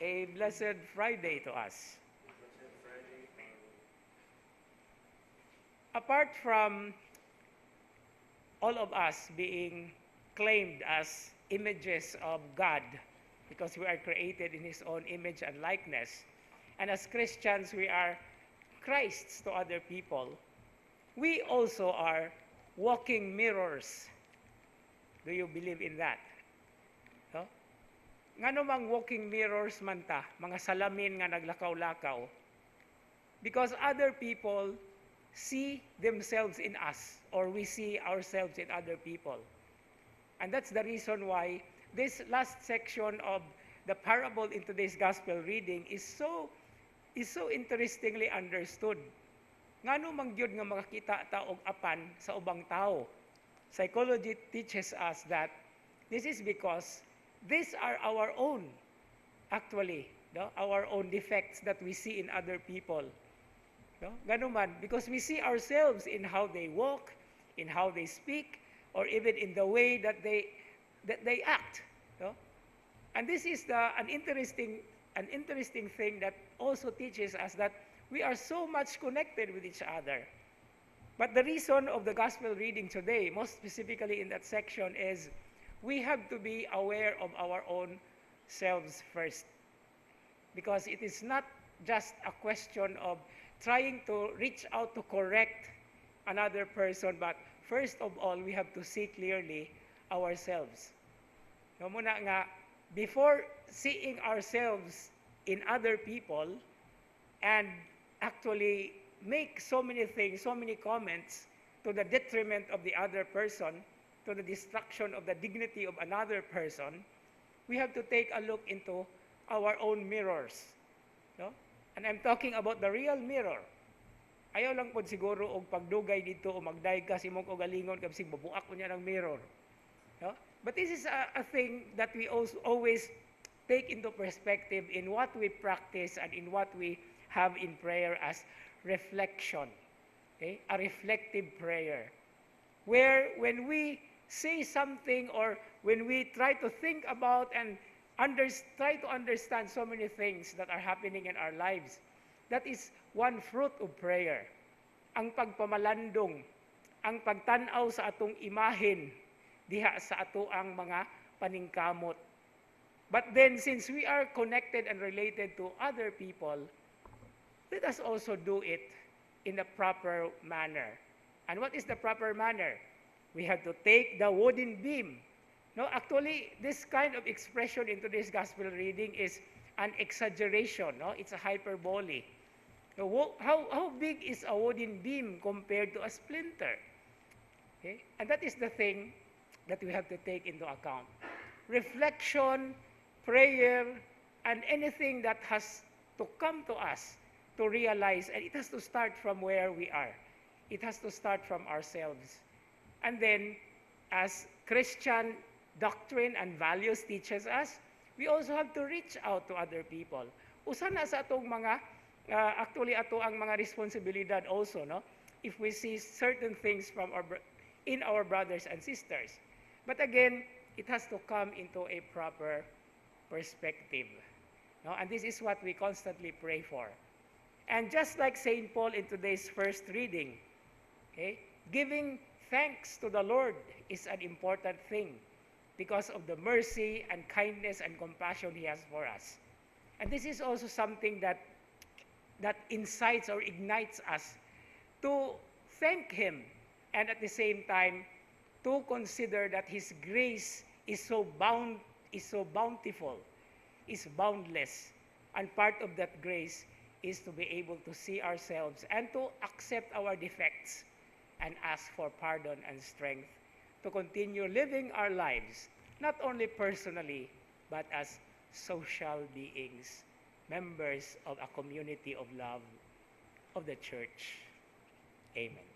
A blessed Friday to us. Apart from all of us being claimed as images of God, because we are created in His own image and likeness, and as Christians, we are Christs to other people, we also are walking mirrors. Do you believe in that? No? Ngano mang walking mirrors man ta, mga salamin nga naglakaw-lakaw, because other people see themselves in us, or we see ourselves in other people. And that's the reason why this last section of the parable in today's gospel reading is so interestingly understood. Ngano mang gyud nga makakita ta og apan sa ubang tao. Psychology teaches us that this is because these are our own, actually, no? Our own defects that we see in other people. No? Gano man, because we see ourselves in how they walk, in how they speak, or even in the way that they act. No? And this is an interesting thing that also teaches us that we are so much connected with each other. But the reason of the gospel reading today, most specifically in that section, is we have to be aware of our own selves first. Because it is not just a question of trying to reach out to correct another person, but first of all, we have to see clearly ourselves. No, muna nga, before seeing ourselves in other people and actually make so many things, so many comments to the detriment of the other person, to the destruction of the dignity of another person, we have to take a look into our own mirrors. No? And I'm talking about the real mirror. Ayaw lang po siguro og pagdugay dito o magday ka si mong kagalingon kasi babuak ko niya ng mirror. No? But this is a thing that we also always take into perspective in what we practice and in what we have in prayer as reflection. Okay? A reflective prayer. Where when we say something or when we try to think about and try to understand so many things that are happening in our lives, that is one fruit of prayer. Ang pagpamalandong, ang pagtanaw sa atong imahen diha sa ato ang mga paningkamot. But then, since we are connected and related to other people, let us also do it in a proper manner. And what is the proper manner? We have to take the wooden beam. No, actually, this kind of expression in today's gospel reading is an exaggeration. No? It's a hyperbole. So how big is a wooden beam compared to a splinter? Okay? And that is the thing that we have to take into account. Reflection, prayer, and anything that has to come to us to realize, and it has to start from where we are. It has to start from ourselves. And then, as Christian doctrine and values teaches us, we also have to reach out to other people. Usa na sa atong mga, actually ato ang mga responsibilidad also, no? If we see certain things from in our brothers and sisters. But again, it has to come into a proper perspective. No? And this is what we constantly pray for. And just like St. Paul in today's first reading, okay, giving thanks to the Lord is an important thing because of the mercy and kindness and compassion He has for us. And this is also something that incites or ignites us to thank Him, and at the same time to consider that His grace is so bountiful, is boundless, and part of that grace is to be able to see ourselves and to accept our defects and ask for pardon and strength to continue living our lives, not only personally, but as social beings, members of a community of love of the church. Amen.